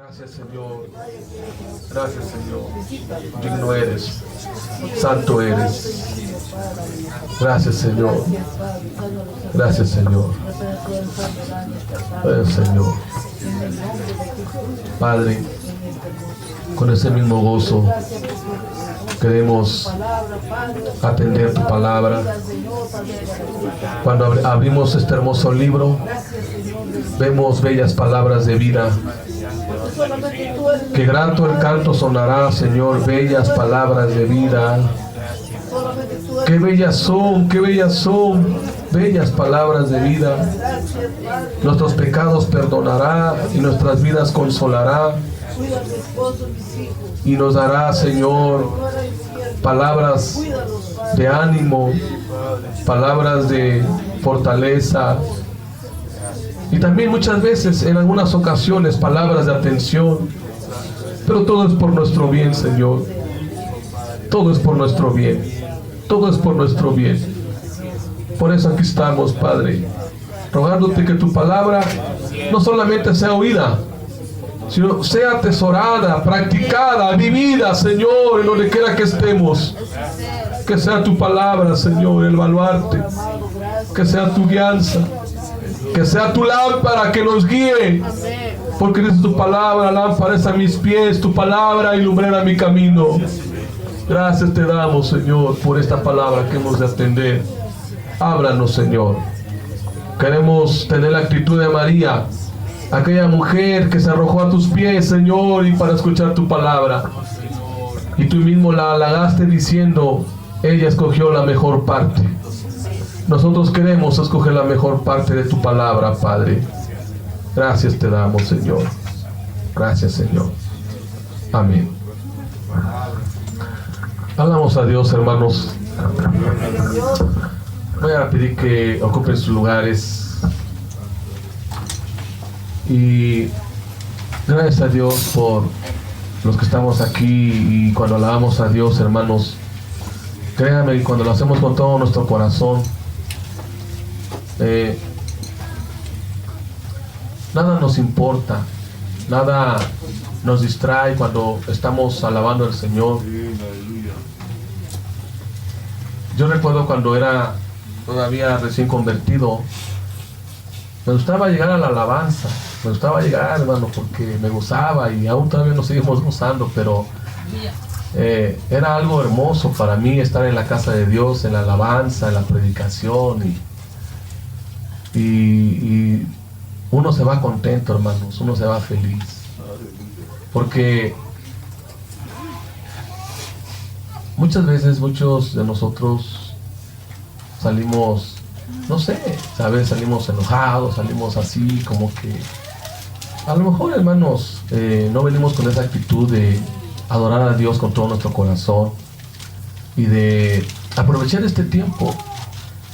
Gracias, Señor. Gracias, Señor. Digno eres. Santo eres. Gracias, Señor. Gracias, Señor. Gracias, Señor. Padre, con ese mismo gozo queremos atender tu palabra. Cuando abrimos este hermoso libro, vemos bellas palabras de vida. Que grato el canto sonará, Señor, bellas palabras de vida. Qué bellas son, bellas palabras de vida. Nuestros pecados perdonará y nuestras vidas consolará. Y nos dará, Señor, palabras de ánimo, palabras de fortaleza. Y también muchas veces, en algunas ocasiones, palabras de atención. Pero todo es por nuestro bien, Señor. Todo es por nuestro bien. Todo es por nuestro bien. Por eso aquí estamos, Padre, rogándote que tu palabra no solamente sea oída, sino sea atesorada, practicada, vivida, Señor, en donde quiera que estemos. Que sea tu palabra, Señor, el baluarte. Que sea tu guianza. Que sea tu lámpara que nos guíe. Porque dice tu palabra, lámpara es a mis pies, tu palabra ilumina mi camino. Gracias te damos, Señor, por esta palabra que hemos de atender. Háblanos, Señor. Queremos tener la actitud de María, aquella mujer que se arrojó a tus pies, Señor, y para escuchar tu palabra. Y tú mismo la halagaste diciendo, ella escogió la mejor parte. Nosotros queremos escoger la mejor parte de tu palabra, Padre. Gracias te damos, Señor. Gracias, Señor. Amén. Hablamos a Dios, hermanos. Voy a pedir que ocupen sus lugares. Y gracias a Dios por los que estamos aquí. Y cuando alabamos a Dios, hermanos, créanme, y cuando lo hacemos con todo nuestro corazón, nada nos importa, nada nos distrae cuando estamos alabando al Señor. Yo recuerdo cuando era todavía recién convertido, me gustaba llegar a la alabanza, me gustaba llegar, hermano, porque me gozaba, y aún todavía nos seguimos gozando, pero era algo hermoso para mí estar en la casa de Dios, en la alabanza, en la predicación, y uno se va contento, hermanos, uno se va feliz, porque muchas veces muchos de nosotros salimos, no sé, ¿sabes? Salimos enojados, salimos así como que a lo mejor, hermanos, no venimos con esa actitud de adorar a Dios con todo nuestro corazón y de aprovechar este tiempo.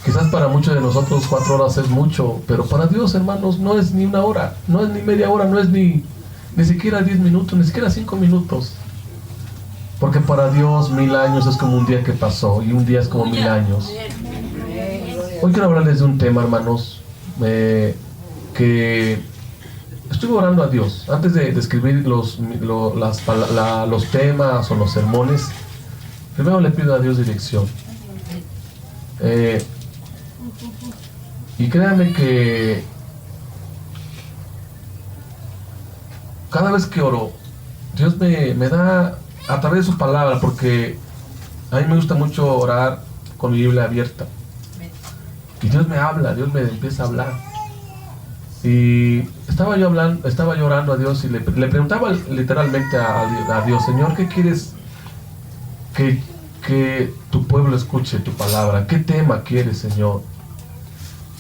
Quizás para muchos de nosotros 4 horas es mucho, pero para Dios, hermanos, no es ni 1 hora, no es ni media hora, no es ni siquiera 10 minutos, ni siquiera 5 minutos. Porque para Dios 1000 años es como un día que pasó, y un día es como 1000 años. Hoy quiero hablarles de un tema, hermanos, que estuve orando a Dios. Antes de escribir los temas o los sermones, primero le pido a Dios dirección. Y créanme que cada vez que oro, Dios me da a través de su palabra, porque a mí me gusta mucho orar con mi Biblia abierta. Y Dios me habla, Dios me empieza a hablar. Y estaba yo orando a Dios, y le preguntaba literalmente a Dios, Señor, ¿qué quieres que tu pueblo escuche tu palabra? ¿Qué tema quieres, Señor?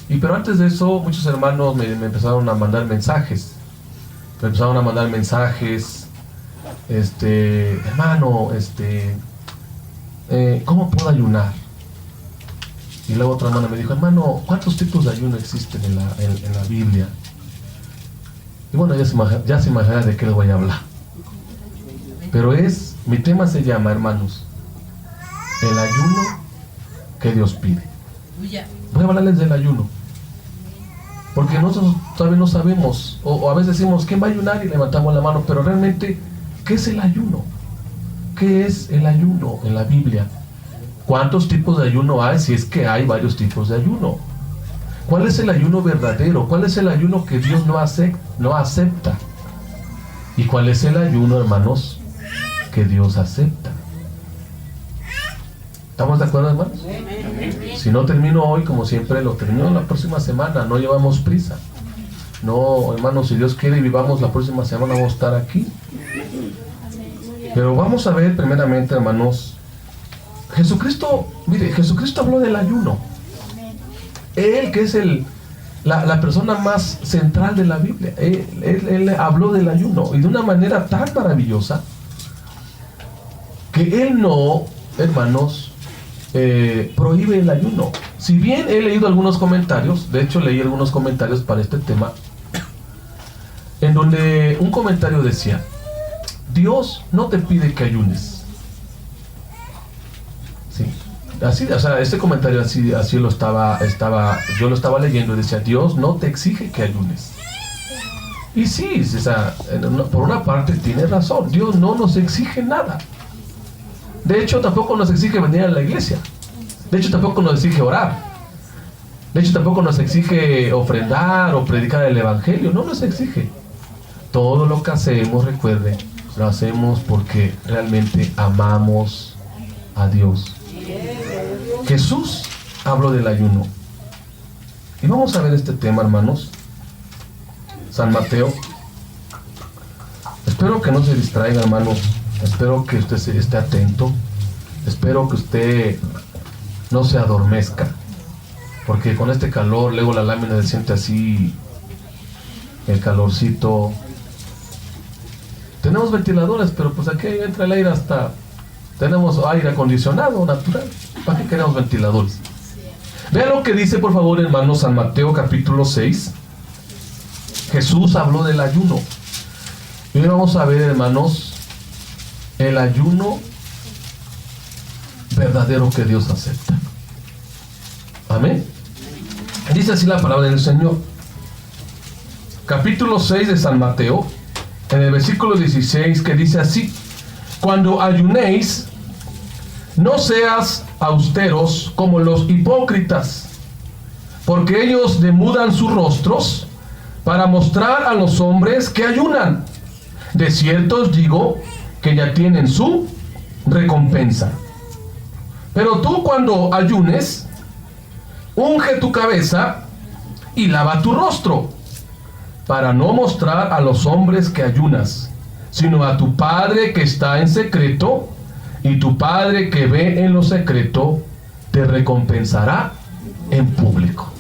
Pero antes de eso, muchos hermanos me empezaron a mandar mensajes. Hermano, ¿cómo puedo ayunar? Y luego otra hermana me dijo, hermano, ¿cuántos tipos de ayuno existen en la Biblia? Y bueno, ya se imagina de qué les voy a hablar. Pero mi tema se llama, hermanos, el ayuno que Dios pide. Voy a hablarles del ayuno. Porque nosotros todavía no sabemos, o a veces decimos, ¿quién va a ayunar? Y levantamos la mano, pero realmente, ¿qué es el ayuno? ¿Qué es el ayuno en la Biblia? ¿Cuántos tipos de ayuno hay? Si es que hay varios tipos de ayuno. ¿Cuál es el ayuno verdadero? ¿Cuál es el ayuno que Dios no acepta? ¿Y cuál es el ayuno, hermanos, que Dios acepta? ¿Estamos de acuerdo, hermanos? Si no termino hoy, como siempre, lo termino la próxima semana. No llevamos prisa. No, hermanos, si Dios quiere y vivamos la próxima semana, vamos a estar aquí. Pero vamos a ver primeramente, hermanos, Jesucristo, mire, Jesucristo habló del ayuno. Él, que es la persona más central de la Biblia, él habló del ayuno, y de una manera tan maravillosa, que él no, hermanos, prohíbe el ayuno. Si bien he leído algunos comentarios, de hecho leí algunos comentarios para este tema, en donde un comentario decía: Dios no te pide que ayunes. Sí, así, o sea, este comentario así yo lo estaba leyendo y decía: Dios no te exige que ayunes. Y sí, o sea, por una parte tiene razón. Dios no nos exige nada. De hecho, tampoco nos exige venir a la iglesia. De hecho, tampoco nos exige orar. De hecho, tampoco nos exige ofrendar o predicar el evangelio. No nos exige. Todo lo que hacemos, recuerde, lo hacemos porque realmente amamos a Dios. Jesús habló del ayuno. Y vamos a ver este tema, hermanos. San Mateo. Espero que no se distraiga, hermanos. Espero que usted esté atento. Espero que usted no se adormezca. Porque con este calor, luego la lámina se siente así, el calorcito. Tenemos ventiladores, pero pues aquí entra el aire hasta... Tenemos aire acondicionado natural. ¿Para qué queremos ventiladores? Vean lo que dice, por favor, hermanos, San Mateo capítulo 6. Jesús habló del ayuno. Y hoy vamos a ver, hermanos, el ayuno verdadero que Dios acepta. Amén. Dice así la palabra del Señor. Capítulo 6 de San Mateo, en el versículo 16, que dice así: cuando ayunéis, no seas austeros como los hipócritas, porque ellos demudan sus rostros para mostrar a los hombres que ayunan. De cierto os digo que ya tienen su recompensa. Pero tú, cuando ayunes, unge tu cabeza y lava tu rostro, para no mostrar a los hombres que ayunas, sino a tu Padre que está en secreto, y tu Padre que ve en lo secreto te recompensará en público.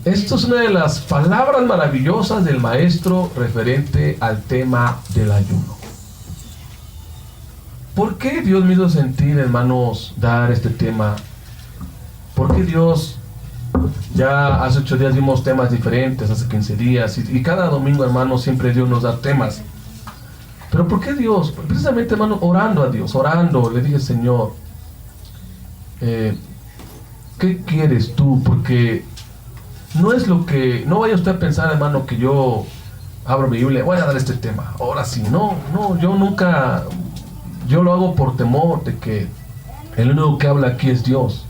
Esto es una de las palabras maravillosas del Maestro referente al tema del ayuno. ¿Por qué Dios me hizo sentir, hermanos, dar este tema? ¿Por qué Dios, ya hace 8 días dimos temas diferentes, hace 15 días, y cada domingo, hermanos, siempre Dios nos da temas? Pero ¿por qué Dios? Precisamente, hermano, orando a Dios, orando, le dije: Señor, ¿qué quieres tú? Porque no es lo que, no vaya usted a pensar, hermano, que yo abro mi Biblia, voy a dar este tema, ahora sí. No, yo nunca, yo lo hago por temor de que el único que habla aquí es Dios.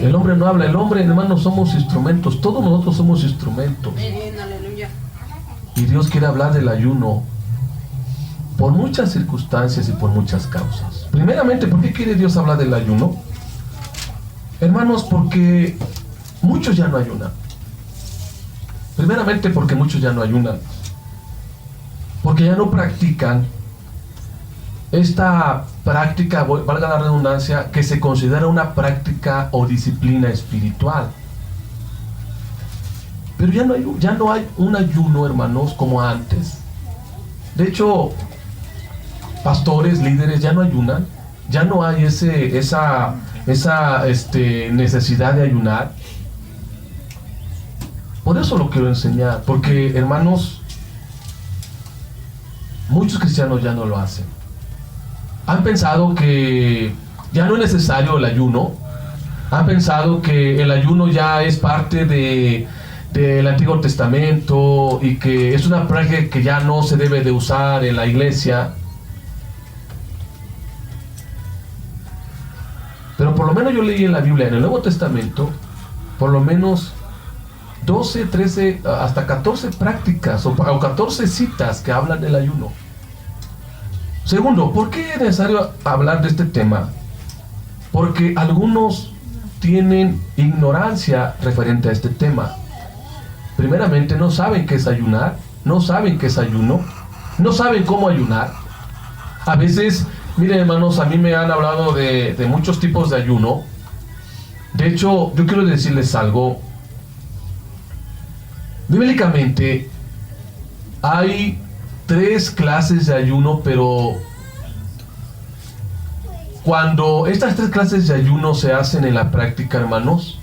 El hombre no habla, el hombre, hermano, somos instrumentos, todos nosotros somos instrumentos. Y Dios quiere hablar del ayuno por muchas circunstancias y por muchas causas. Primeramente, ¿por qué quiere Dios hablar del ayuno? Hermanos, porque muchos ya no ayunan. Primeramente, porque muchos ya no ayunan. Porque ya no practican esta práctica, valga la redundancia, que se considera una práctica o disciplina espiritual. Pero ya no hay un ayuno, hermanos, como antes. De hecho, pastores, líderes ya no ayunan. Ya no hay esa necesidad de ayunar. Por eso lo quiero enseñar, porque, hermanos, muchos cristianos ya no lo hacen. Han pensado que ya no es necesario el ayuno. Han pensado que el ayuno ya es parte de del Antiguo Testamento y que es una práctica que ya no se debe de usar en la iglesia. Pero por lo menos yo leí en la Biblia, en el Nuevo Testamento, por lo menos 12, 13, hasta 14 prácticas o 14 citas que hablan del ayuno. Segundo, ¿por qué es necesario hablar de este tema? Porque algunos tienen ignorancia referente a este tema. Primeramente, no saben qué es ayunar, no saben qué es ayuno, no saben cómo ayunar. A veces, miren hermanos, a mí me han hablado de muchos tipos de ayuno. De hecho, yo quiero decirles algo. Bíblicamente hay 3 clases de ayuno, pero cuando estas 3 clases de ayuno se hacen en la práctica, hermanos,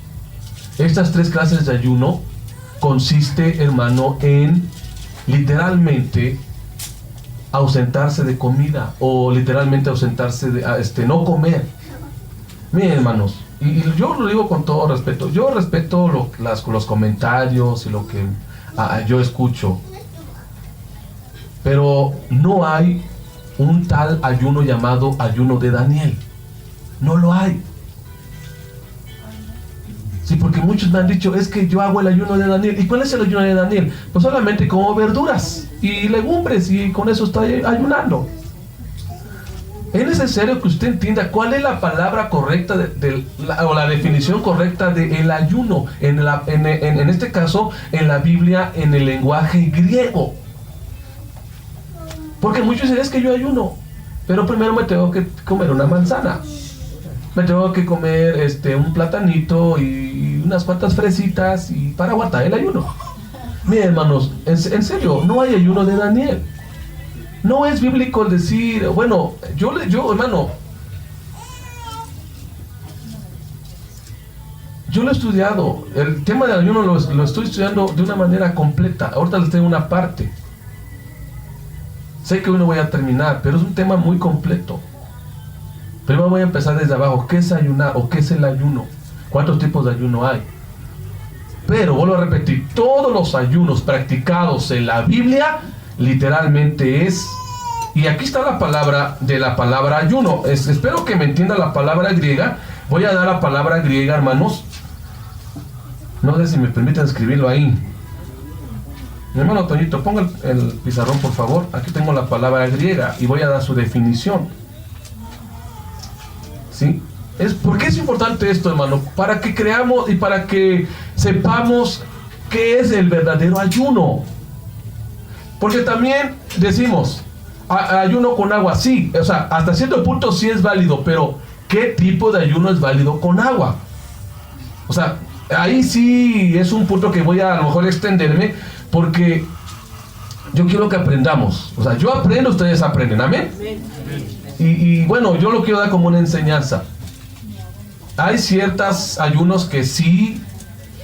estas 3 clases de ayuno consiste, hermano, en literalmente ausentarse de comida o literalmente ausentarse de no comer. Miren, hermanos, y yo lo digo con todo respeto. Yo respeto los comentarios y lo que yo escucho. Pero no hay un tal ayuno llamado ayuno de Daniel. No lo hay. Sí, porque muchos me han dicho, es que yo hago el ayuno de Daniel. ¿Y cuál es el ayuno de Daniel? Pues solamente como verduras y legumbres y con eso estoy ayunando. Es necesario que usted entienda cuál es la palabra correcta o la definición correcta del ayuno. En este caso, en la Biblia, en el lenguaje griego. Porque muchos dicen, es que yo ayuno, pero primero me tengo que comer una manzana. Me tengo que comer un platanito y unas cuantas fresitas y para aguantar el ayuno. Miren, hermanos, en serio, no hay ayuno de Daniel. No es bíblico el decir, bueno, yo hermano, yo lo he estudiado. El tema del ayuno lo estoy estudiando de una manera completa. Ahorita les tengo una parte. Sé que hoy no voy a terminar, pero es un tema muy completo. Primero voy a empezar desde abajo. ¿Qué es ayunar o qué es el ayuno? ¿Cuántos tipos de ayuno hay? Pero vuelvo a repetir, todos los ayunos practicados en la Biblia literalmente es, y aquí está la palabra ayuno. Espero que me entienda la palabra griega. Voy a dar la palabra griega, hermanos. No sé si me permiten escribirlo ahí. Mi hermano Toñito, ponga el pizarrón, por favor. Aquí tengo la palabra griega y voy a dar su definición. ¿Sí? ¿Por qué es importante esto, hermano? Para que creamos y para que sepamos qué es el verdadero ayuno. Porque también decimos, ayuno con agua, sí, o sea, hasta cierto punto sí es válido, pero ¿qué tipo de ayuno es válido con agua? O sea, ahí sí es un punto que voy a lo mejor extenderme, porque yo quiero que aprendamos. O sea, yo aprendo, ustedes aprenden, ¿amén? Y bueno, yo lo quiero dar como una enseñanza. Hay ciertos ayunos que sí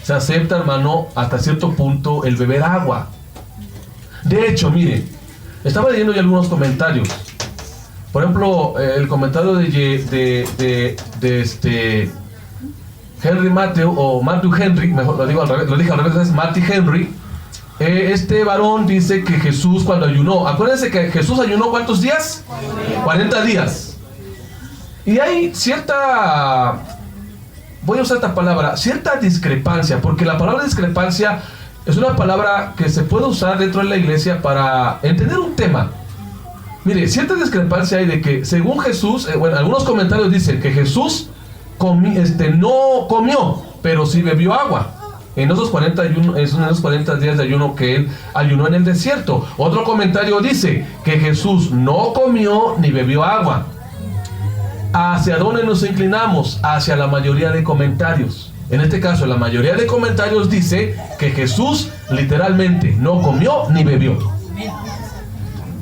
se acepta, hermano, hasta cierto punto el beber agua. De hecho, mire, estaba leyendo ya algunos comentarios. Por ejemplo, el comentario de Henry Matthew, o Matthew Henry, mejor lo digo al revés, lo dije al revés, es Matthew Henry. Este varón dice que Jesús cuando ayunó, acuérdense que Jesús ayunó ¿cuántos días? 40 días. Y hay cierta, voy a usar esta palabra, cierta discrepancia, porque la palabra discrepancia es una palabra que se puede usar dentro de la iglesia para entender un tema. Mire, cierta discrepancia hay de que según Jesús, bueno, algunos comentarios dicen que Jesús no comió, pero sí bebió agua. En esos 40 días de ayuno que él ayunó en el desierto. Otro comentario dice que Jesús no comió ni bebió agua. ¿Hacia dónde nos inclinamos? Hacia la mayoría de comentarios. En este caso, la mayoría de comentarios dice que Jesús literalmente no comió ni bebió.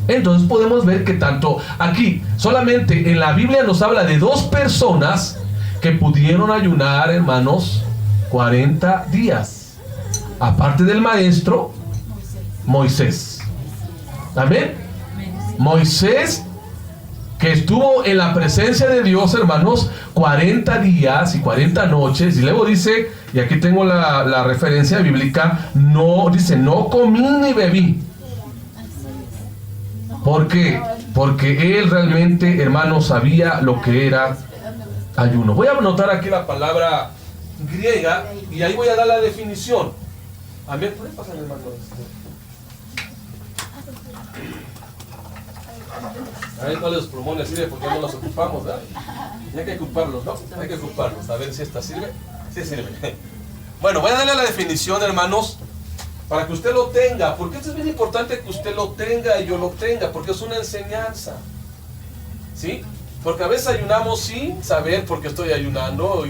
Entonces podemos ver que tanto aquí, solamente en la Biblia nos habla de 2 personas que pudieron ayunar, hermanos, 40 días. Aparte del maestro, Moisés. ¿Amén? Moisés, que que estuvo en la presencia de Dios, hermanos, 40 días y 40 noches, y luego dice, y aquí tengo la referencia bíblica, no, dice, no comí ni bebí. ¿Por qué? Porque él realmente, hermanos, sabía lo que era ayuno. Voy a anotar aquí la palabra griega, y ahí voy a dar la definición. Amén. ¿Puede pasar, hermano? Ahí no los pulmones sirve porque no los ocupamos, ¿verdad? Y hay que ocuparlos, ¿no? Hay que ocuparlos. A ver si esta sirve. Sí sirve. Bueno, voy a darle la definición, hermanos, para que usted lo tenga. Porque esto es bien importante que usted lo tenga y yo lo tenga, porque es una enseñanza. ¿Sí? Porque a veces ayunamos sin saber por qué estoy ayunando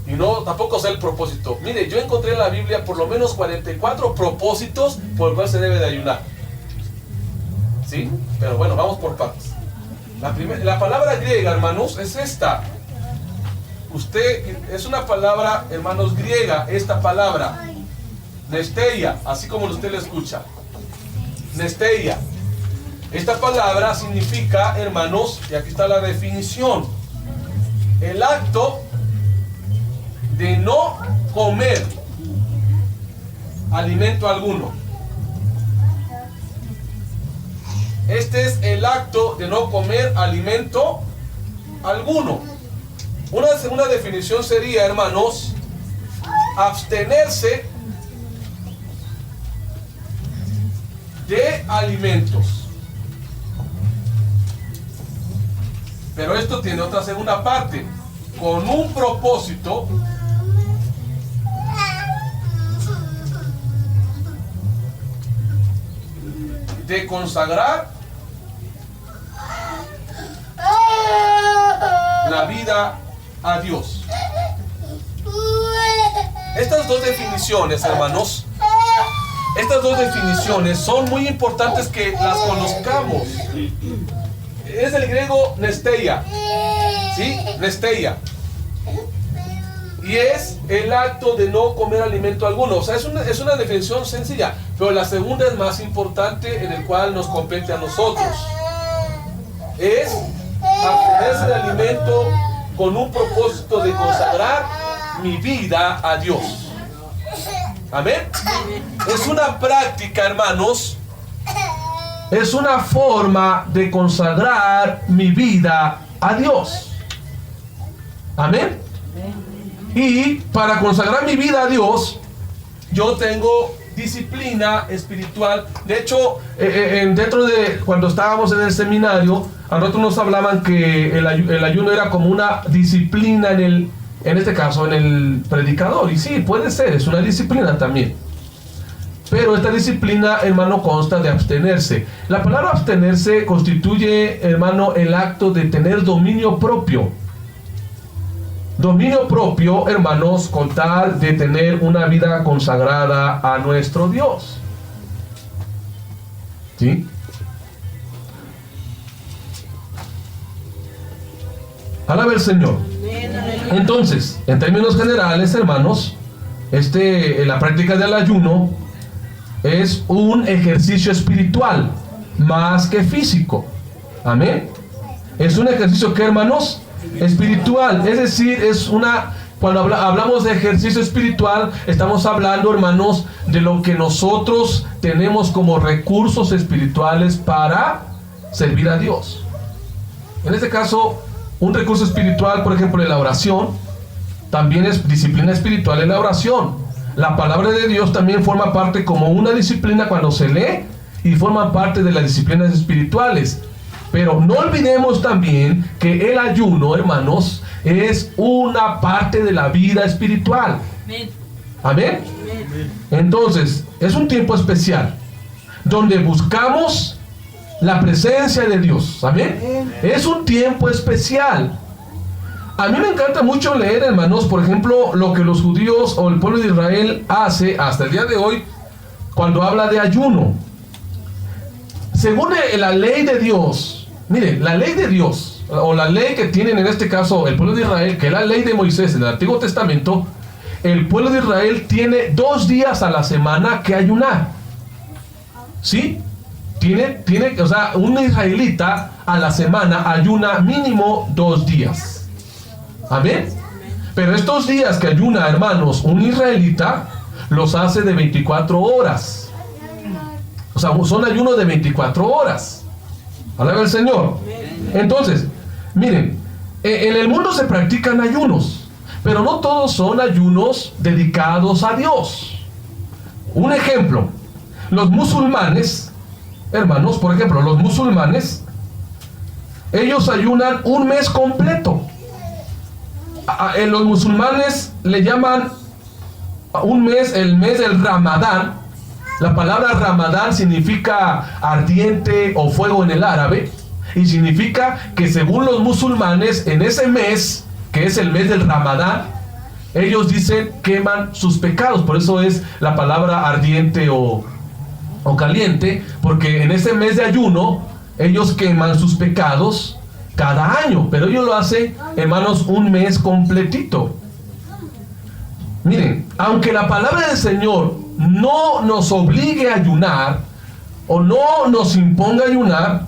y no, tampoco sé el propósito. Mire, yo encontré en la Biblia por lo menos 44 propósitos por los cuales se debe de ayunar. ¿Sí? Pero bueno, vamos por partes. La palabra griega, hermanos, es esta. Es una palabra, hermanos, griega, esta palabra. Nesteia, así como usted la escucha. Nesteia. Esta palabra significa, hermanos, y aquí está la definición, el acto de no comer alimento alguno. Este es el acto de no comer alimento alguno. Una segunda definición sería, hermanos, abstenerse de alimentos. Pero esto tiene otra segunda parte, con un propósito de consagrar la vida a Dios. Estas dos definiciones, hermanos, estas dos definiciones son muy importantes que las conozcamos. Es el griego nesteia, ¿sí? Nesteia. Y es el acto de no comer alimento alguno. O sea, es una definición sencilla, pero la segunda es más importante, en el cual nos compete a nosotros. Es abstenerse de alimento con un propósito de consagrar mi vida a Dios. Amén. Es una práctica, hermanos. Es una forma de consagrar mi vida a Dios. Amén. Y para consagrar mi vida a Dios, yo tengo disciplina espiritual. De hecho, dentro de cuando estábamos en el seminario, a nosotros nos hablaban que el ayuno era como una disciplina en este caso, en el predicador. Y sí, puede ser, es una disciplina también. Pero esta disciplina, hermano, consta de abstenerse. La palabra abstenerse constituye, hermano, el acto de tener dominio propio. Dominio propio, hermanos, con tal de tener una vida consagrada a nuestro Dios. ¿Sí? Alaba el Señor. Entonces, en términos generales, hermanos, la práctica del ayuno es un ejercicio espiritual más que físico. Amén. Es un ejercicio que, hermanos, espiritual. Es decir, cuando hablamos de ejercicio espiritual, estamos hablando, hermanos, de lo que nosotros tenemos como recursos espirituales para servir a Dios. En este caso, un recurso espiritual, por ejemplo, en la oración, también es disciplina espiritual en la oración. La palabra de Dios también forma parte como una disciplina cuando se lee y forma parte de las disciplinas espirituales. Pero no olvidemos también que el ayuno, hermanos, es una parte de la vida espiritual. Amén. Entonces, es un tiempo especial donde buscamos la presencia de Dios. Amén. Es un tiempo especial. A mí me encanta mucho leer, hermanos, por ejemplo, lo que los judíos o el pueblo de Israel hace hasta el día de hoy cuando habla de ayuno. Según la ley de Dios, mire, la ley de Dios, o la ley que tienen en este caso el pueblo de Israel, que es la ley de Moisés en el Antiguo Testamento, el pueblo de Israel tiene 2 días a la semana que ayunar. ¿Sí? O sea, un israelita a la semana ayuna mínimo 2 días. Amén. Pero estos días que ayuna, hermanos, un israelita los hace de 24 horas. O sea, son ayunos de 24 horas. Alaba al Señor. Entonces, miren, en el mundo se practican ayunos, pero no todos son ayunos dedicados a Dios. Un ejemplo, los musulmanes, hermanos, por ejemplo, los musulmanes, ellos ayunan un mes completo. Los musulmanes le llaman un mes, el mes del Ramadán. La palabra Ramadán significa ardiente o fuego en el árabe, y significa que según los musulmanes, en ese mes, que es el mes del Ramadán, ellos dicen queman sus pecados. Por eso es la palabra ardiente o caliente, porque en ese mes de ayuno ellos queman sus pecados cada año, pero ellos lo hacen, hermanos, un mes completito. Miren, aunque la palabra del Señor no nos obligue a ayunar o no nos imponga ayunar,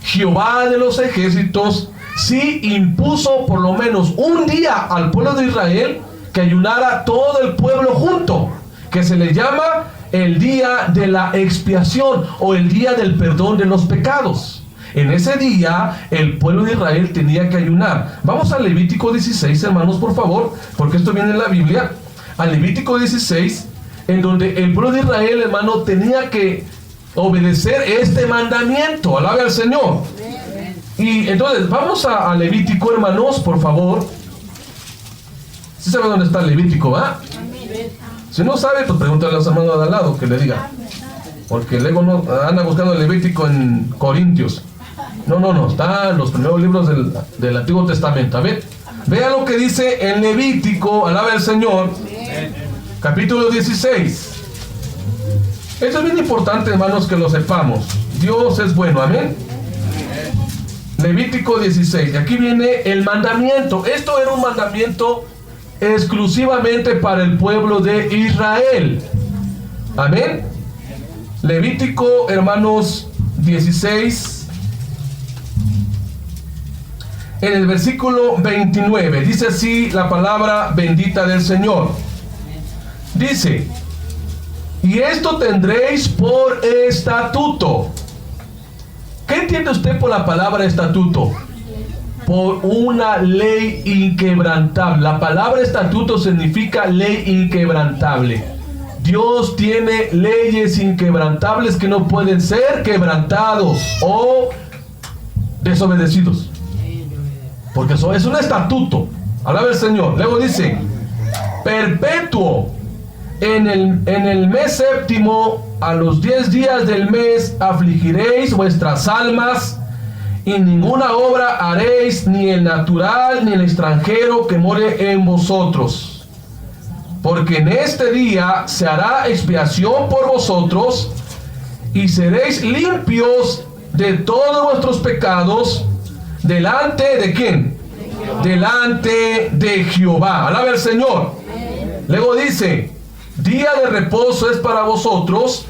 Jehová de los ejércitos sí impuso por lo menos un día al pueblo de Israel que ayunara todo el pueblo junto, que se le llama el día de la expiación o el día del perdón de los pecados. En ese día el pueblo de Israel tenía que ayunar. Vamos a Levítico 16, hermanos, por favor, porque esto viene en la Biblia. A Levítico 16, en donde el pueblo de Israel, hermano, tenía que obedecer este mandamiento. Alabe al Señor. Y entonces vamos a Levítico, hermanos, por favor. ¿Sí sabe dónde está Levítico, va? Si no sabe, pues pregúntale a los hermanos de al lado que le diga, porque luego no anda buscando el Levítico en Corintios. No, está en los primeros libros del Antiguo Testamento. A ver, vea lo que dice en Levítico, alabe al Señor, capítulo 16. Esto es bien importante, hermanos, que lo sepamos. Dios es bueno, amén. Levítico 16, y aquí viene el mandamiento. Esto era un mandamiento exclusivamente para el pueblo de Israel. Amén. Levítico, hermanos, 16, en el versículo 29, dice así la palabra bendita del Señor. Dice: y esto tendréis por estatuto. ¿Qué entiende usted por la palabra estatuto? Por una ley inquebrantable. La palabra estatuto significa ley inquebrantable. Dios tiene leyes inquebrantables que no pueden ser quebrantados o desobedecidos, porque eso es un estatuto. Alaba al Señor. Luego dice: perpetuo. En el mes séptimo, a los 10 días del mes, afligiréis vuestras almas, y ninguna obra haréis, ni el natural, ni el extranjero que more en vosotros. Porque en este día se hará expiación por vosotros, y seréis limpios de todos vuestros pecados, delante de ¿quién? Delante de Jehová. Alabe al Señor. Luego dice: día de reposo es para vosotros,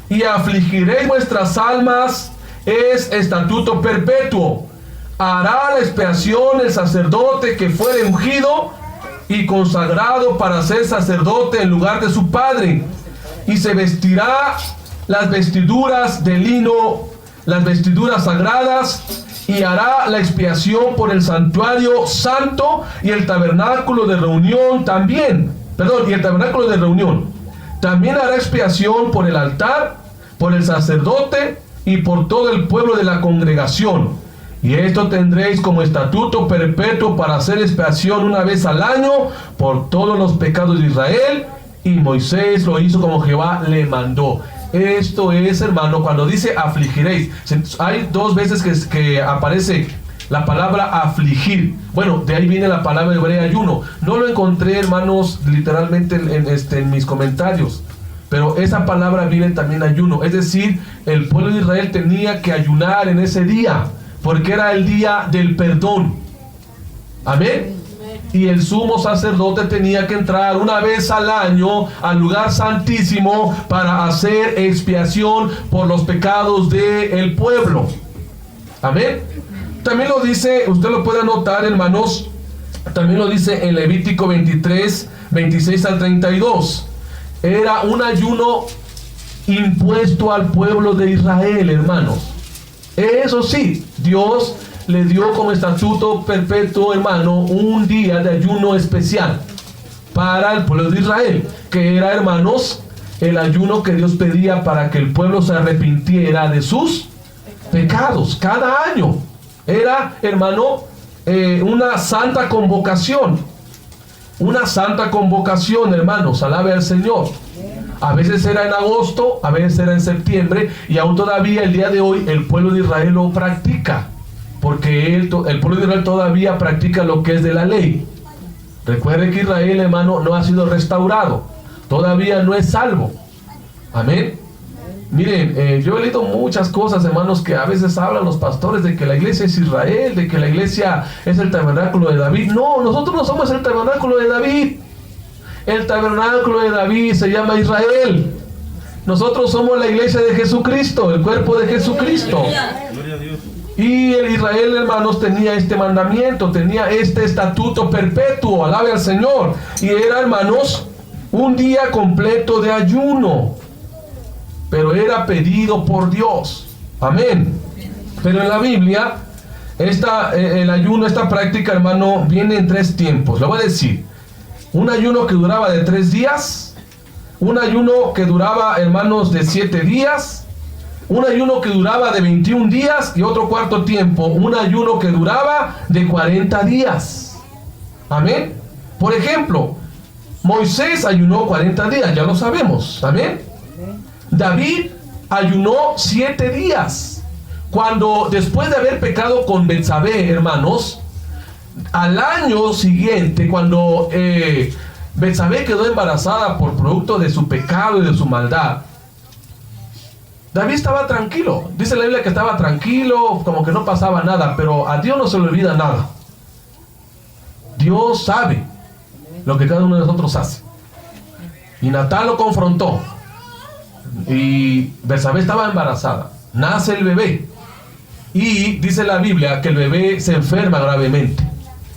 y afligiréis vuestras almas, es estatuto perpetuo. Hará la expiación el sacerdote que fuere ungido y consagrado para ser sacerdote en lugar de su padre, y se vestirá las vestiduras de lino, las vestiduras sagradas, y hará la expiación por el santuario santo y el tabernáculo de reunión también. Y el tabernáculo de reunión. También hará expiación por el altar, por el sacerdote y por todo el pueblo de la congregación. Y esto tendréis como estatuto perpetuo para hacer expiación una vez al año por todos los pecados de Israel. Y Moisés lo hizo como Jehová le mandó. Esto es, hermano, cuando dice afligiréis, hay 2 veces que aparece la palabra afligir. Bueno, de ahí viene la palabra hebrea ayuno. No lo encontré, hermanos, literalmente en mis comentarios, pero esa palabra viene también ayuno. Es decir, el pueblo de Israel tenía que ayunar en ese día, porque era el día del perdón. Amén. y el sumo sacerdote tenía que entrar una vez al año al lugar santísimo para hacer expiación por los pecados del pueblo. Amén. También lo dice, usted lo puede anotar, hermanos, también lo dice en Levítico 23, 26 al 32. Era un ayuno impuesto al pueblo de Israel, hermanos. Eso sí, Dios le dio como estatuto perpetuo, hermano, un día de ayuno especial para el pueblo de Israel, que era, hermanos, el ayuno que Dios pedía para que el pueblo se arrepintiera de sus pecados cada año. Era, hermano, una santa convocación. Una santa convocación, hermanos, alabe al Señor. A veces era en agosto, a veces era en septiembre, y aún todavía el día de hoy el pueblo de Israel lo practica, porque el pueblo de Israel todavía practica lo que es de la ley. Recuerde que Israel, hermano, no ha sido restaurado, todavía no es salvo. Amén. Miren, yo he leído muchas cosas, hermanos, que a veces hablan los pastores de que la iglesia es Israel, de que la iglesia es el tabernáculo de David. No, nosotros no somos el tabernáculo de David. El tabernáculo de David se llama Israel. Nosotros somos la iglesia de Jesucristo, el cuerpo de Jesucristo. Y el Israel, hermanos, tenía este mandamiento, tenía este estatuto perpetuo, alabe al Señor. Y era, hermanos, un día completo de ayuno, pero era pedido por Dios. Amén. Pero en la Biblia, el ayuno, esta práctica, hermano, viene en 3 tiempos. Le voy a decir: un ayuno que duraba de 3 días, un ayuno que duraba, hermanos, de 7 días, un ayuno que duraba de 21 días y otro cuarto tiempo, un ayuno que duraba de 40 días. Amén. Por ejemplo, Moisés ayunó 40 días, ya lo sabemos. Amén. David ayunó 7 días. Cuando, después de haber pecado con Betsabé, hermanos, al año siguiente, cuando Betsabé quedó embarazada por producto de su pecado y de su maldad, David estaba tranquilo. Dice la Biblia que estaba tranquilo, como que no pasaba nada, pero a Dios no se le olvida nada. Dios sabe lo que cada uno de nosotros hace. Y Natán lo confrontó. Y Betsabé estaba embarazada. Nace el bebé. Y dice la Biblia que el bebé se enferma gravemente.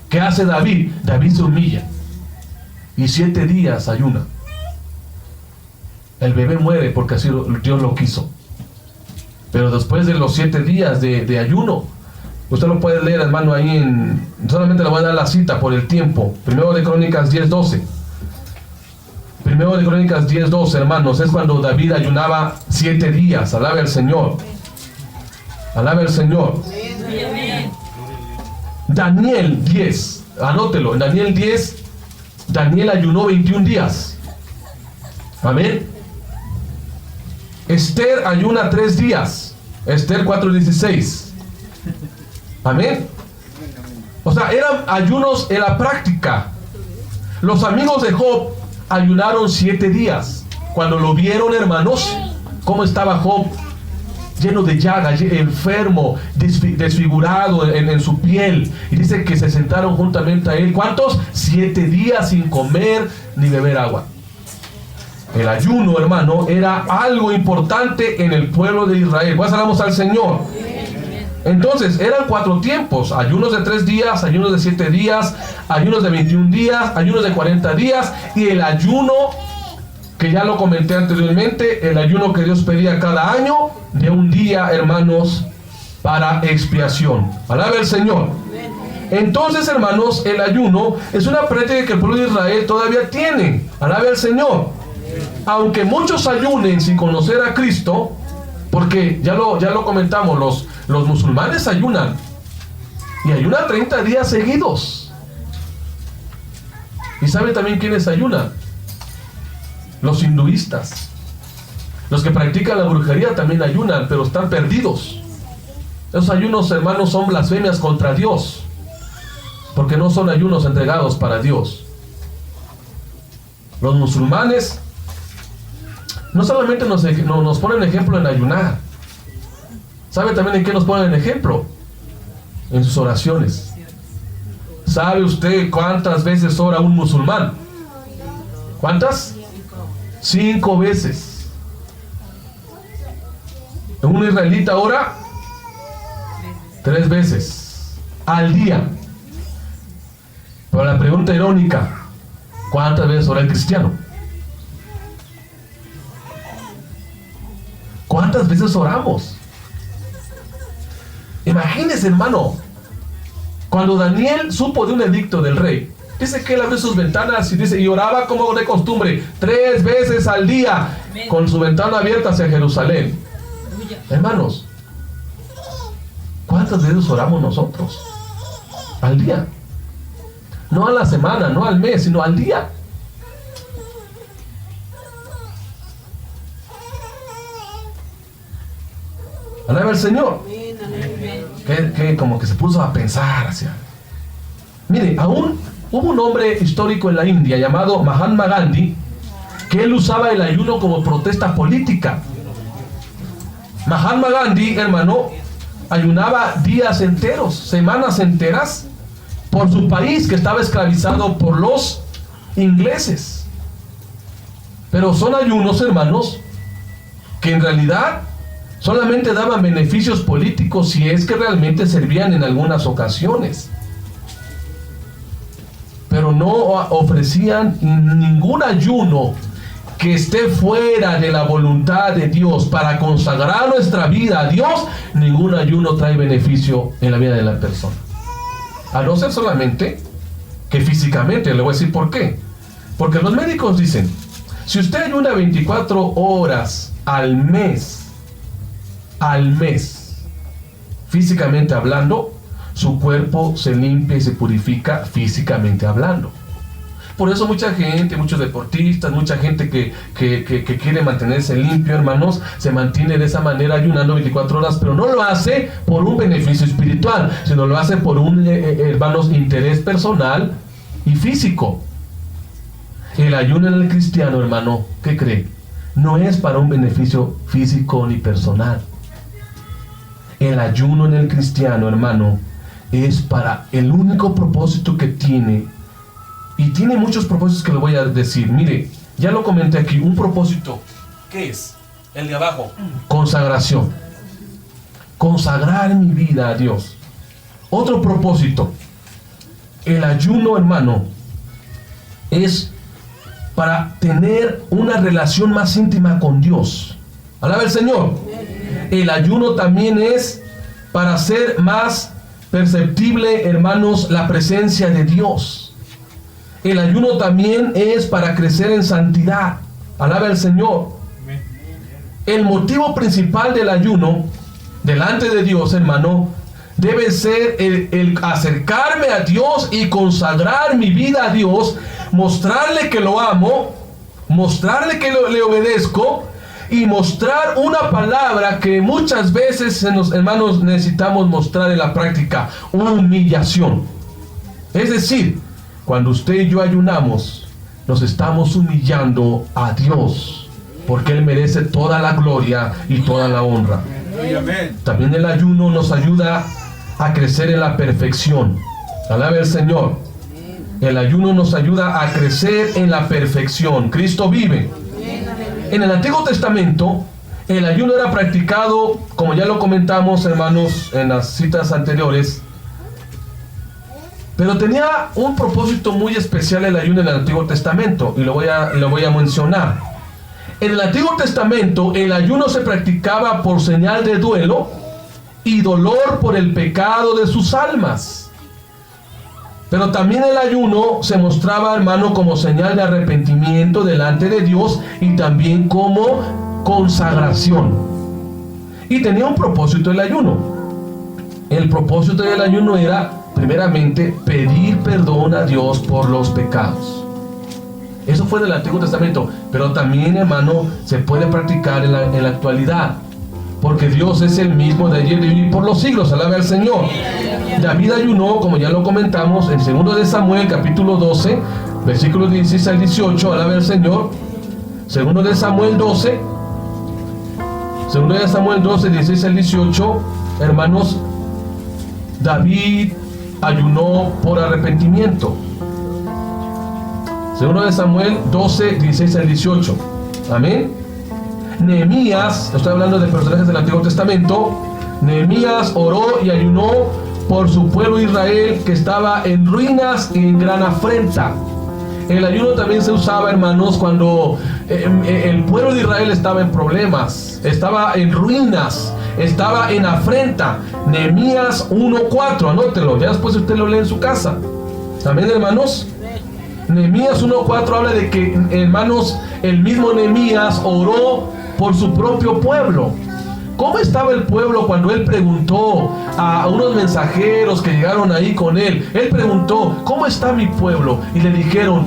¿Qué hace David? David se humilla y 7 días ayuna. El bebé muere porque así Dios lo quiso. Pero después de los 7 días de ayuno, usted lo puede leer, hermano, ahí solamente le voy a dar la cita por el tiempo. Primero de Crónicas 10:12. Primero de Crónicas 10:12, hermanos, es cuando David ayunaba 7 días. Alabe al Señor. Alabe al Señor. Daniel 10, anótelo, en Daniel 10, Daniel ayunó 21 días. Amén. Esther ayuna 3 días. Esther 4:16. Amén. O sea, eran ayunos en la práctica. Los amigos de Job ayunaron 7 días. Cuando lo vieron, hermanos, cómo estaba Job, lleno de llagas, enfermo, desfigurado en su piel. Y dice que se sentaron juntamente a él. ¿Cuántos? 7 días sin comer ni beber agua. El ayuno, hermano, era algo importante en el pueblo de Israel. Pues alabamos al Señor. Entonces, eran 4 tiempos. Ayunos de 3 días, ayunos de 7 días, ayunos de 21 días, ayunos de 40 días. Y el ayuno, que ya lo comenté anteriormente, el ayuno que Dios pedía cada año, de un día, hermanos, para expiación. Alabe al Señor. Entonces, hermanos, el ayuno es una práctica que el pueblo de Israel todavía tiene. Alabe al Señor. Aunque muchos ayunen sin conocer a Cristo, porque ya lo comentamos, los musulmanes ayunan, y ayunan 30 días seguidos. ¿Y sabe también quiénes ayunan? Los hinduistas. Los que practican la brujería también ayunan, pero están perdidos. Esos ayunos, hermanos, son blasfemias contra Dios, porque no son ayunos entregados para Dios. Los musulmanes no solamente nos ponen ejemplo en ayunar. ¿Sabe también en qué nos ponen ejemplo? En sus oraciones. ¿Sabe usted cuántas veces ora un musulmán? ¿Cuántas? 5 veces. Un israelita ora 3 veces al día. Pero la pregunta irónica, ¿cuántas veces ora el cristiano? ¿Cuántas veces oramos? Imagínese, hermano, cuando Daniel supo de un edicto del rey, dice que él abrió sus ventanas y dice, y oraba como de costumbre 3 veces al día, con su ventana abierta hacia Jerusalén. Hermanos, ¿cuántas veces oramos nosotros al día? No a la semana, no al mes, sino al día. Alaba al Señor. Que como que se puso a pensar hacia. Mire, aún hubo un hombre histórico en la India llamado Mahatma Gandhi, que él usaba el ayuno como protesta política. Mahatma Gandhi, hermano, ayunaba días enteros, semanas enteras, por su país que estaba esclavizado por los ingleses. Pero son ayunos, hermanos, que en realidad solamente daban beneficios políticos si es que realmente servían en algunas ocasiones. Pero no ofrecían ningún ayuno que esté fuera de la voluntad de Dios para consagrar nuestra vida a Dios. Ningún ayuno trae beneficio en la vida de la persona. A no ser solamente que físicamente, le voy a decir por qué. Porque los médicos dicen, si usted ayuna 24 horas al mes, físicamente hablando, su cuerpo se limpia y se purifica físicamente hablando. Por eso mucha gente, muchos deportistas, mucha gente que quiere mantenerse limpio, hermanos, se mantiene de esa manera ayunando 24 horas, pero no lo hace por un beneficio espiritual, sino lo hace por un, hermanos, interés personal y físico. El ayuno en el cristiano, hermano, ¿qué cree? No es para un beneficio físico ni personal. El ayuno en el cristiano, hermano, es para el único propósito que tiene. Y tiene muchos propósitos que le voy a decir. Mire, ya lo comenté aquí. Un propósito, ¿qué es? El de abajo. Consagración. Consagrar mi vida a Dios. Otro propósito. El ayuno, hermano, es para tener una relación más íntima con Dios. Alaba el Señor. El ayuno también es para hacer más perceptible, hermanos, la presencia de Dios. El ayuno también es para crecer en santidad. Alaba al Señor. El motivo principal del ayuno delante de Dios, hermano, debe ser el acercarme a Dios y consagrar mi vida a Dios, mostrarle que lo amo, mostrarle que le obedezco y mostrar una palabra que muchas veces, hermanos, necesitamos mostrar en la práctica: humillación. Es decir, cuando usted y yo ayunamos, nos estamos humillando a Dios, porque Él merece toda la gloria y toda la honra. También el ayuno nos ayuda a crecer en la perfección. Alabe al Señor. El ayuno nos ayuda a crecer en la perfección. Cristo vive. En el Antiguo Testamento, el ayuno era practicado, como ya lo comentamos, hermanos, en las citas anteriores, pero tenía un propósito muy especial el ayuno en el Antiguo Testamento, y lo voy a mencionar. En el Antiguo Testamento, el ayuno se practicaba por señal de duelo y dolor por el pecado de sus almas. Pero también el ayuno se mostraba, hermano, como señal de arrepentimiento delante de Dios y también como consagración. Y tenía un propósito el ayuno. El propósito del ayuno era, primeramente, pedir perdón a Dios por los pecados. Eso fue del Antiguo Testamento, pero también, hermano, se puede practicar en la actualidad, porque Dios es el mismo de ayer, de hoy y por los siglos. Alabe al Señor. David ayunó, como ya lo comentamos, en 2 de Samuel, capítulo 12, versículos 16 al 18. Alabe al Señor. 2 de Samuel 12, 16 al 18, hermanos, David ayunó por arrepentimiento. Segundo de Samuel 12, 16 al 18. Amén. Nehemías, estoy hablando de personajes del Antiguo Testamento. Nehemías oró y ayunó por su pueblo Israel, que estaba en ruinas y en gran afrenta. El ayuno también se usaba, hermanos, cuando el pueblo de Israel estaba en problemas, estaba en ruinas, estaba en afrenta. Nehemías 1:4, anótelo, ya después usted lo lee en su casa. Amén, hermanos. Nehemías 1:4 habla de que, hermanos, el mismo Nehemías oró por su propio pueblo. ¿Cómo estaba el pueblo cuando él preguntó a unos mensajeros que llegaron ahí con él? Él preguntó, ¿cómo está mi pueblo? Y le dijeron,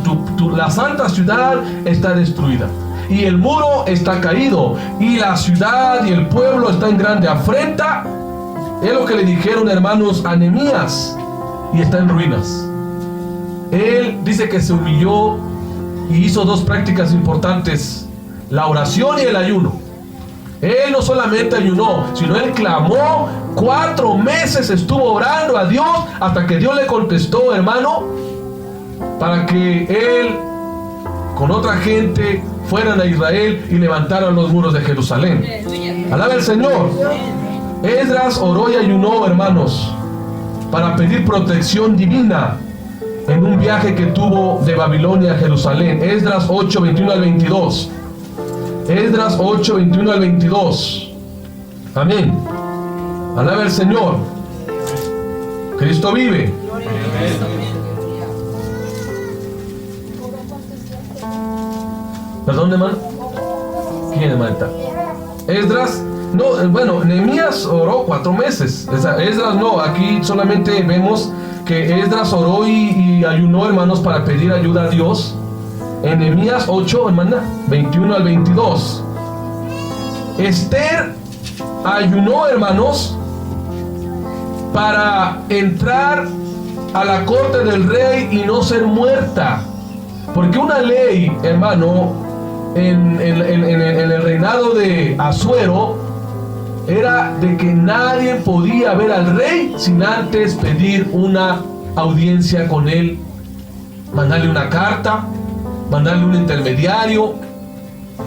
la santa ciudad está destruida, y el muro está caído, y la ciudad y el pueblo está en grande afrenta. Es lo que le dijeron, hermanos, a Nehemías, y está en ruinas. Él dice que se humilló y hizo dos prácticas importantes: la oración y el ayuno. Él no solamente ayunó, sino él clamó. 4 meses estuvo orando a Dios hasta que Dios le contestó, hermano, para que él con otra gente fueran a Israel y levantaran los muros de Jerusalén. Alaba al Señor. Esdras oró y ayunó, hermanos, para pedir protección divina en un viaje que tuvo de Babilonia a Jerusalén. Esdras 8, 21 al 22. Esdras 8, 21 al 22. Amén. Alaba al Señor. Cristo vive. ¿Perdón, hermano? ¿Quién, hermano? Esdras. No, bueno, Nehemías oró 4 meses. Esdras no, aquí solamente vemos que Esdras oró y ayunó, hermanos, para pedir ayuda a Dios. En Nehemías 8, hermana, 21 al 22. Esther ayunó, hermanos, para entrar a la corte del rey y no ser muerta. Porque una ley, hermano, en el reinado de Asuero era de que nadie podía ver al rey sin antes pedir una audiencia con él, mandarle una carta, mandarle un intermediario,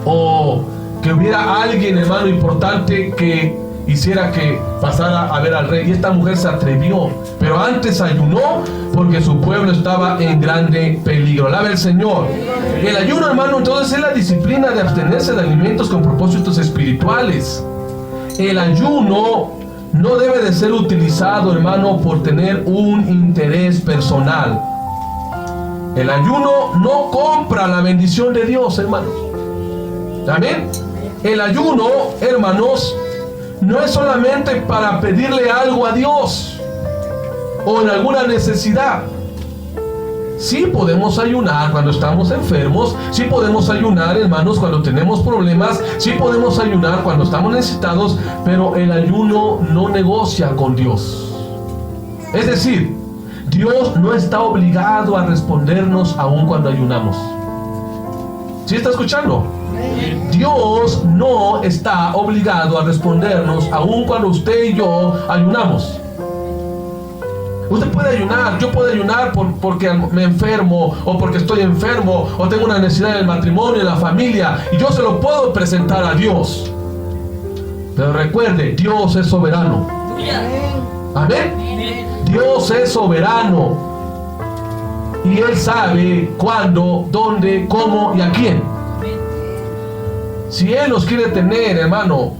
o que hubiera alguien, hermano, importante que hiciera que pasara a ver al rey. Y esta mujer se atrevió, pero antes ayunó porque su pueblo estaba en grande peligro. Alaba el Señor. El ayuno, hermano, entonces es la disciplina de abstenerse de alimentos con propósitos espirituales. El ayuno no debe de ser utilizado, hermano, por tener un interés personal. El ayuno no compra la bendición de Dios, hermanos. Amén. El ayuno, hermanos, no es solamente para pedirle algo a Dios o en alguna necesidad. Sí podemos ayunar cuando estamos enfermos, sí podemos ayunar, hermanos, cuando tenemos problemas, sí podemos ayunar cuando estamos necesitados, pero el ayuno no negocia con Dios. Es decir, Dios no está obligado a respondernos aun cuando ayunamos. ¿Sí está escuchando? Dios no está obligado a respondernos aun cuando usted y yo ayunamos. Usted puede ayunar, yo puedo ayunar porque me enfermo, o porque estoy enfermo, o tengo una necesidad en el matrimonio, en la familia, y yo se lo puedo presentar a Dios. Pero recuerde, Dios es soberano. Amén. Dios es soberano y Él sabe cuándo, dónde, cómo y a quién. Si Él nos quiere tener, hermano,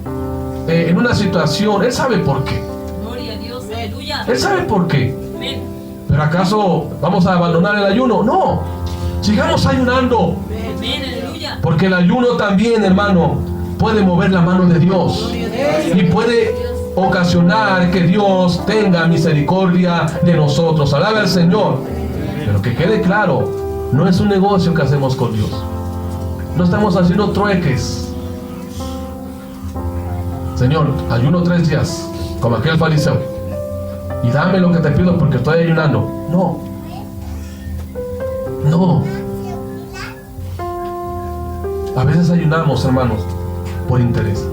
en una situación, Él sabe por qué. Gloria a Dios, aleluya. Él sabe por qué. Amén. ¿Pero acaso vamos a abandonar el ayuno? No, sigamos ayunando. Amén, aleluya. Porque el ayuno también, hermano, puede mover la mano de Dios y puede ocasionar que Dios tenga misericordia de nosotros. Alaba al Señor. Pero que quede claro, no es un negocio que hacemos con Dios. No estamos haciendo trueques. Señor, ayuno 3 días, como aquel fariseo, y dame lo que te pido porque estoy ayunando. No. No. A veces ayunamos, hermanos, por interés.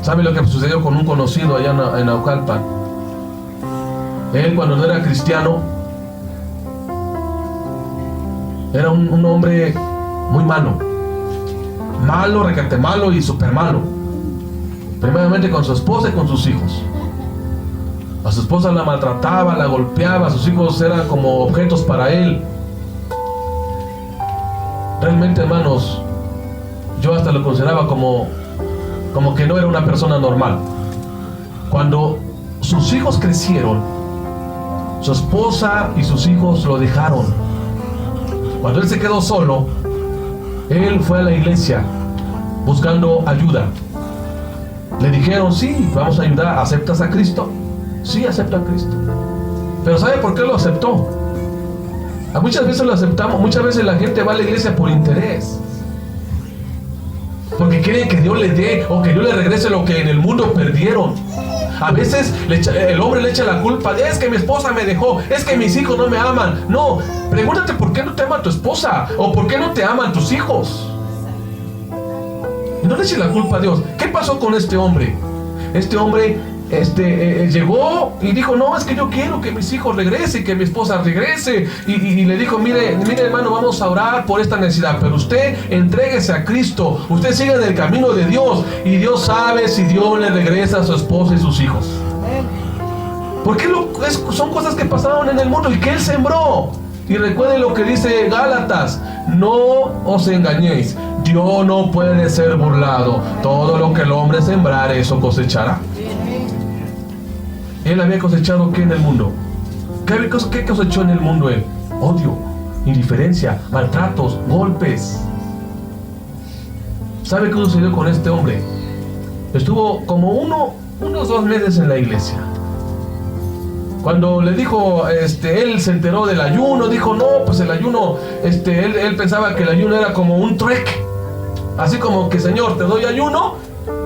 ¿Sabe lo que sucedió con un conocido allá en Naucalpan? Él, cuando no era cristiano, era un hombre muy malo. Malo, requete malo y súper malo. Primeramente con su esposa y con sus hijos. A su esposa la maltrataba, la golpeaba, sus hijos eran como objetos para él. Realmente, hermanos, yo hasta lo consideraba como que no era una persona normal. Cuando sus hijos crecieron, su esposa y sus hijos lo dejaron. Cuando él se quedó solo, él fue a la iglesia buscando ayuda. Le dijeron: sí, vamos a ayudar. ¿Aceptas a Cristo? Sí, acepto a Cristo. Pero ¿sabe por qué lo aceptó? Muchas veces lo aceptamos. Muchas veces la gente va a la iglesia por interés, porque quieren que Dios le dé o que Dios le regrese lo que en el mundo perdieron. A veces el hombre le echa la culpa: es que mi esposa me dejó, es que mis hijos no me aman. No, pregúntate por qué no te ama tu esposa o por qué no te aman tus hijos. No le eches la culpa a Dios. ¿Qué pasó con este hombre? Este hombre llegó y dijo: no, es que yo quiero que mis hijos regresen, que mi esposa regrese. Y le dijo: mire hermano, vamos a orar por esta necesidad, pero usted entréguese a Cristo, usted siga en el camino de Dios, y Dios sabe si Dios le regresa a su esposa y sus hijos. Porque son cosas que pasaron en el mundo y que él sembró. Y recuerden lo que dice Gálatas: no os engañéis, Dios no puede ser burlado, todo lo que el hombre sembrare, eso cosechará. Él había cosechado ¿qué en el mundo? ¿Qué cosechó en el mundo él? Odio, indiferencia, maltratos, golpes. ¿Sabe qué sucedió con este hombre? Estuvo como unos 2 meses en la iglesia. Cuando le dijo, él se enteró del ayuno, dijo: no, pues el ayuno, él pensaba que el ayuno era como un trueque. Así como que: Señor, te doy ayuno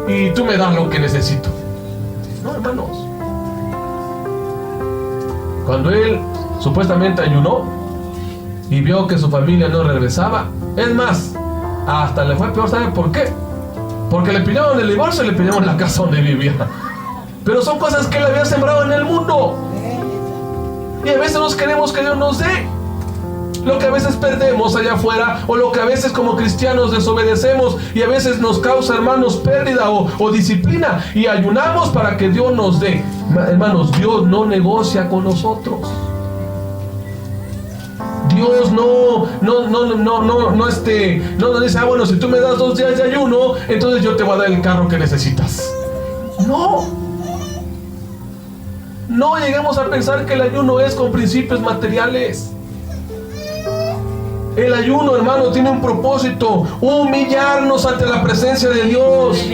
y tú me das lo que necesito. No, hermanos. Cuando él supuestamente ayunó y vio que su familia no regresaba, es más, hasta le fue peor. ¿Sabe por qué? Porque le pidieron el divorcio y le pidieron la casa donde vivía. Pero son cosas que él había sembrado en el mundo. Y a veces nos queremos que Dios nos dé lo que a veces perdemos allá afuera, o lo que a veces como cristianos desobedecemos, y a veces nos causa, hermanos, pérdida o disciplina, y ayunamos para que Dios nos dé. Hermanos, Dios no negocia con nosotros. Dios no dice: bueno, si tú me das 2 días de ayuno, entonces yo te voy a dar el carro que necesitas. No lleguemos a pensar que el ayuno es con principios materiales. El ayuno, hermano, tiene un propósito: humillarnos ante la presencia de Dios.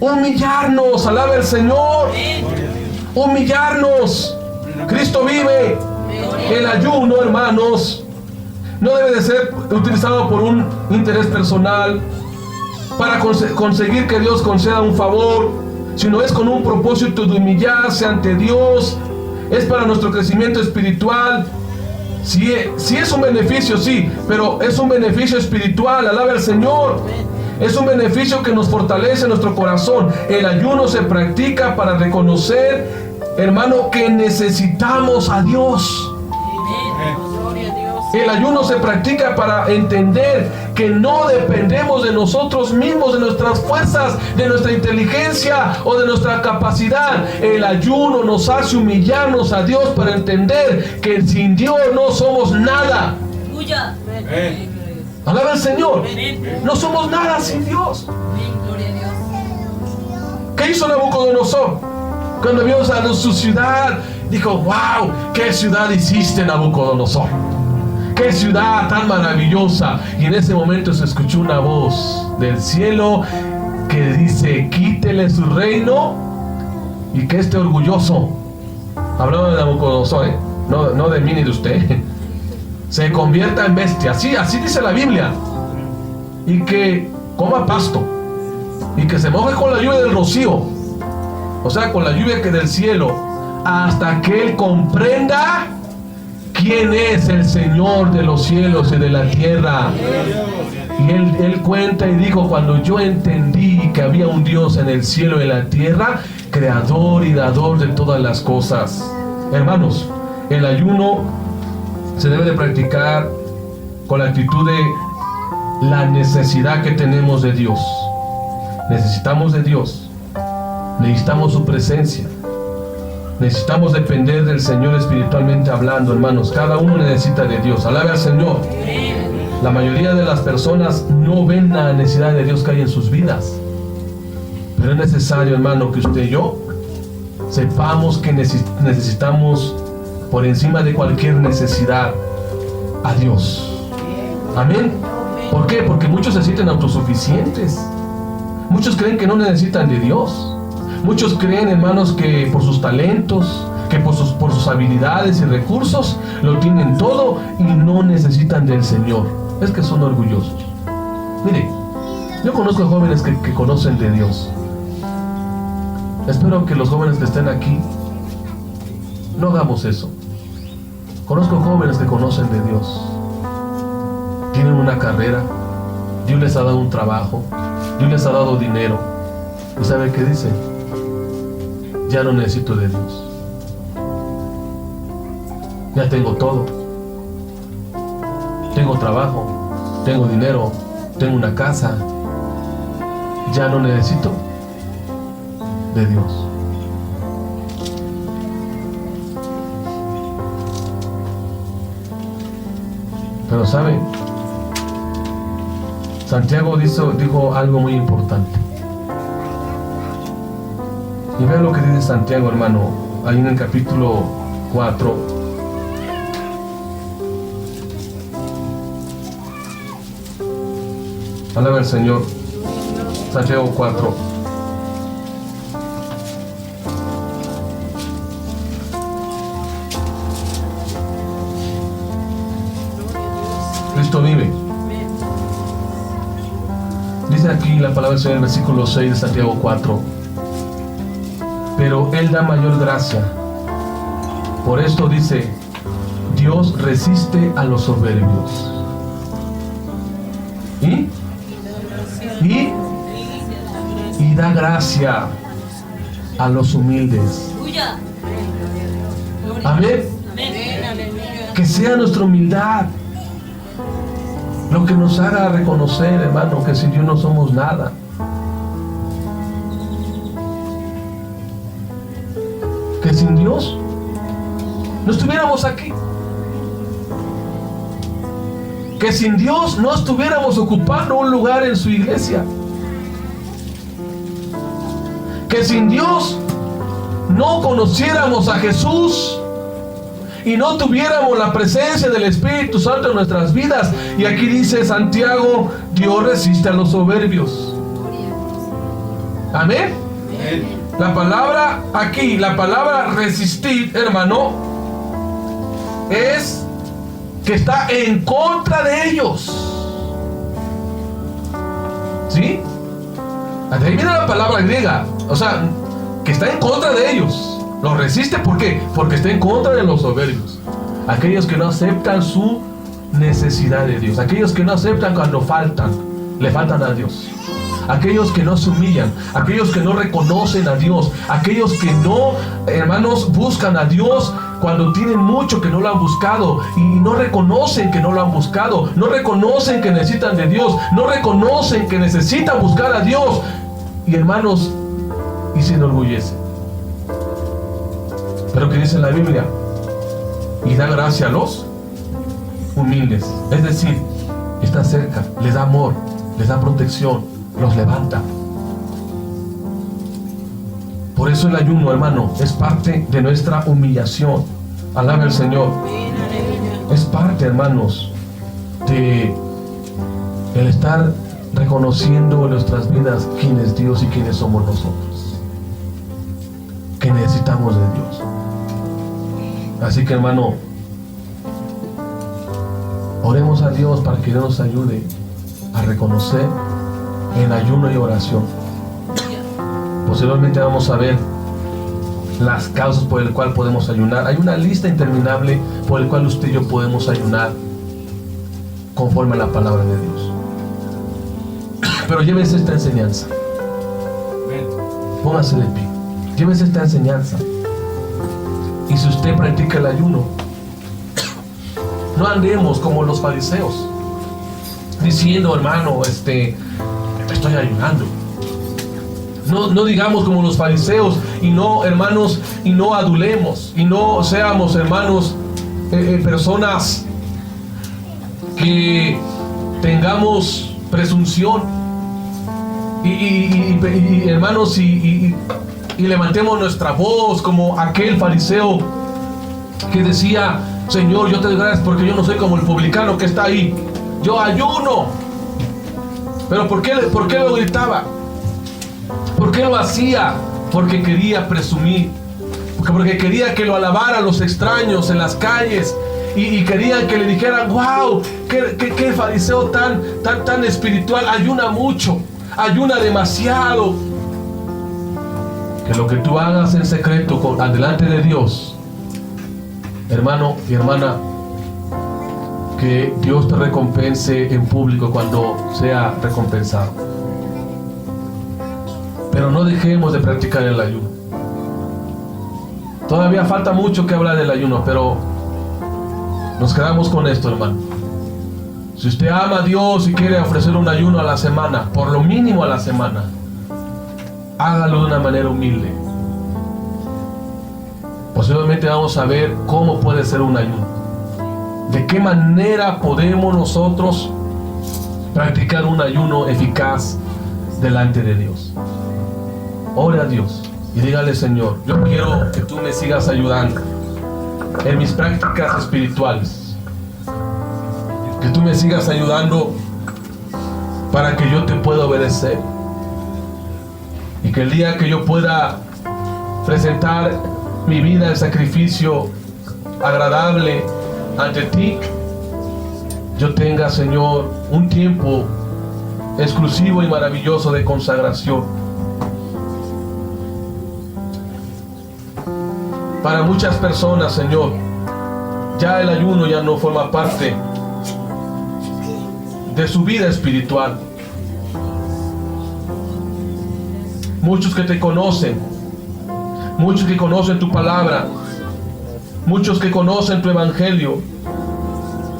Humillarnos, alaba el Señor. Humillarnos. Cristo vive. El ayuno, hermanos, no debe de ser utilizado por un interés personal, para conseguir que Dios conceda un favor, sino es con un propósito de humillarse ante Dios. Es para nuestro crecimiento espiritual. Si es un beneficio, sí, pero es un beneficio espiritual, alaba al Señor. Es un beneficio que nos fortalece nuestro corazón. El ayuno se practica para reconocer, hermano, que necesitamos a Dios. El ayuno se practica para entender que no dependemos de nosotros mismos, de nuestras fuerzas, de nuestra inteligencia o de nuestra capacidad. El ayuno nos hace humillarnos a Dios para entender que sin Dios no somos nada. Alaba al Señor. No somos nada sin Dios. ¿Qué hizo Nabucodonosor? Cuando vio a su ciudad, dijo: wow, qué ciudad hiciste, Nabucodonosor. ¡Qué ciudad tan maravillosa! Y en ese momento se escuchó una voz del cielo que dice: quítele su reino y que este orgulloso, hablando de Nabucodonosor, no de mí ni de usted, se convierta en bestia. Así dice la Biblia. Y que coma pasto y que se moje con la lluvia del rocío, o sea, con la lluvia que del cielo, hasta que él comprenda quién es el Señor de los cielos y de la tierra. Y él cuenta y dijo: cuando yo entendí que había un Dios en el cielo y en la tierra, creador y dador de todas las cosas. Hermanos, el ayuno se debe de practicar con la actitud de la necesidad que tenemos de Dios. Necesitamos de Dios, necesitamos su presencia, necesitamos depender del Señor espiritualmente hablando, hermanos. Cada uno necesita de Dios. Alabe al Señor. La mayoría de las personas no ven la necesidad de Dios que hay en sus vidas, pero es necesario, hermano, que usted y yo sepamos que necesitamos por encima de cualquier necesidad a Dios. Amén. ¿Por qué? Porque muchos se sienten autosuficientes. Muchos creen que no necesitan de Dios. Muchos creen, hermanos, que por sus talentos, que por sus habilidades y recursos lo tienen todo y no necesitan del Señor. Es que son orgullosos. Mire, yo conozco jóvenes que conocen de Dios. Espero que los jóvenes que estén aquí no hagamos eso. Conozco jóvenes que conocen de Dios. Tienen una carrera, Dios les ha dado un trabajo, Dios les ha dado dinero. ¿Y sabe qué dicen? Ya no necesito de Dios. Ya tengo todo. Tengo trabajo, tengo dinero, tengo una casa. Ya no necesito de Dios. Pero ¿saben? Santiago dijo algo muy importante. Y vean lo que dice Santiago, hermano, ahí en el capítulo 4. Alaba al Señor. Santiago 4. Cristo vive. Dice aquí la palabra del Señor en el versículo 6 de Santiago 4. Pero Él da mayor gracia. Por esto dice: Dios resiste a los soberbios y da gracia a los humildes. Amén. Que sea nuestra humildad lo que nos haga reconocer, hermano, que sin Dios no somos nada. Que sin Dios no estuviéramos aquí. Que sin Dios no estuviéramos ocupando un lugar en su iglesia. Que sin Dios no conociéramos a Jesús y no tuviéramos la presencia del Espíritu Santo en nuestras vidas. Y aquí dice Santiago: Dios resiste a los soberbios. Amén. La palabra aquí, la palabra resistir, hermano, es que está en contra de ellos. ¿Sí? De ahí viene la palabra griega. O sea, que está en contra de ellos. Los resiste, ¿por qué? Porque está en contra de los soberbios. Aquellos que no aceptan su necesidad de Dios. Aquellos que no aceptan cuando le faltan a Dios. Aquellos que no se humillan. Aquellos que no reconocen a Dios. Aquellos que no, hermanos, buscan a Dios cuando tienen mucho que no lo han buscado. Y no reconocen que no lo han buscado. No reconocen que necesitan de Dios. No reconocen que necesitan buscar a Dios. Y hermanos, y se enorgullecen. Pero que dice la Biblia: y da gracia a los humildes. Es decir, está cerca, les da amor, les da protección, los levanta. Por eso el ayuno, hermano, es parte de nuestra humillación. Alabe al Señor. Es parte, hermanos, de el estar reconociendo en nuestras vidas quién es Dios y quiénes somos nosotros, que necesitamos de Dios. Así que, hermano, oremos a Dios para que Dios nos ayude a reconocer en ayuno y oración. Posteriormente vamos a ver las causas por el cual podemos ayunar. Hay una lista interminable por el cual usted y yo podemos ayunar conforme a la palabra de Dios. Pero llévese esta enseñanza. Póngase de pie. llévese esta enseñanza. Y si usted practica el ayuno, no andemos como los fariseos, diciendo, hermano, estoy ayunando. No digamos como los fariseos, y no, hermanos, y no adulemos, y no seamos, hermanos, personas que tengamos presunción, y hermanos, y levantemos nuestra voz como aquel fariseo que decía, Señor, yo te doy gracias porque yo no soy como el publicano que está ahí, yo ayuno. Pero ¿por qué lo gritaba? ¿Por qué lo hacía? Porque quería presumir, porque quería que lo alabaran los extraños en las calles, y querían que le dijeran, wow, qué fariseo tan espiritual, ayuna mucho, ayuna demasiado. Que lo que tú hagas en secreto delante de Dios, hermano y hermana, que Dios te recompense en público cuando sea recompensado. Pero no dejemos de practicar el ayuno. Todavía falta mucho que hablar del ayuno, pero nos quedamos con esto, hermano. Si usted ama a Dios y quiere ofrecer un ayuno a la semana, por lo mínimo a la semana, hágalo de una manera humilde. Posiblemente vamos a ver cómo puede ser un ayuno. De qué manera podemos nosotros practicar un ayuno eficaz delante de Dios. Ore a Dios y dígale, Señor, yo quiero que tú me sigas ayudando en mis prácticas espirituales, que tú me sigas ayudando para que yo te pueda obedecer, y que el día que yo pueda presentar mi vida en sacrificio agradable ante ti, yo tenga, Señor, un tiempo exclusivo y maravilloso de consagración. Para muchas personas, Señor, ya el ayuno ya no forma parte de su vida espiritual. Muchos que te conocen, muchos que conocen tu palabra, muchos que conocen tu evangelio,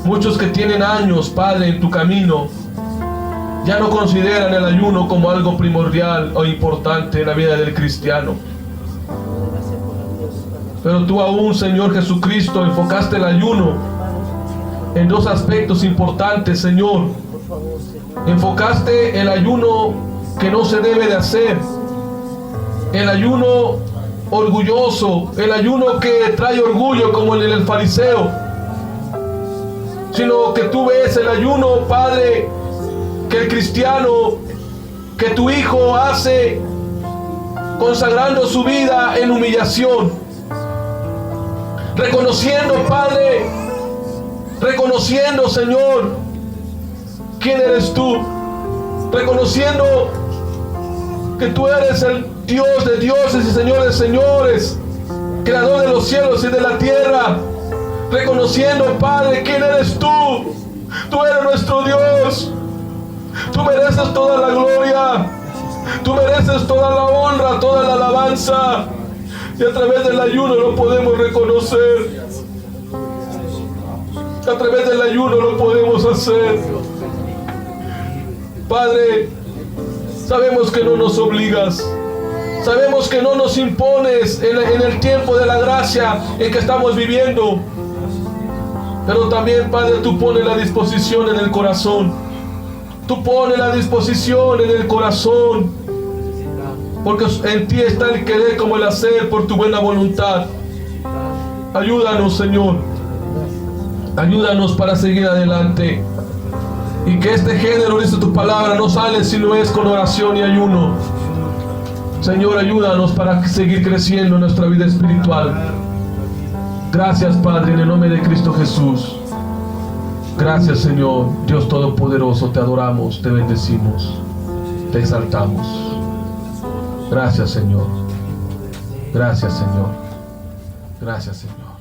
muchos que tienen años, Padre, en tu camino, ya no consideran el ayuno como algo primordial o importante en la vida del cristiano. Pero tú aún, Señor Jesucristo, enfocaste el ayuno en dos aspectos importantes, Señor. Enfocaste el ayuno que no se debe de hacer, el ayuno orgulloso, el ayuno que trae orgullo como el del fariseo, sino que tú ves el ayuno, Padre, que el cristiano, que tu Hijo hace consagrando su vida en humillación, reconociendo, Padre, reconociendo, Señor, quién eres tú, reconociendo que tú eres el Dios de dioses y Señor de señores, creador de los cielos y de la tierra, reconociendo, Padre, quién eres tú. Tú eres nuestro Dios, tú mereces toda la gloria, tú mereces toda la honra, toda la alabanza. Y a través del ayuno lo podemos reconocer. A través del ayuno lo podemos hacer. Padre, sabemos que no nos obligas. Sabemos que no nos impones en el tiempo de la gracia en que estamos viviendo. Pero también, Padre, tú pones la disposición en el corazón. Tú pones la disposición en el corazón. Porque en ti está el querer como el hacer por tu buena voluntad. Ayúdanos, Señor. Ayúdanos para seguir adelante. Y que este género, dice tu palabra, no sale si no es con oración y ayuno. Señor, ayúdanos para seguir creciendo en nuestra vida espiritual. Gracias, Padre, en el nombre de Cristo Jesús. Gracias, Señor, Dios Todopoderoso. Te adoramos, te bendecimos, te exaltamos. Gracias, Señor. Gracias, Señor. Gracias, Señor.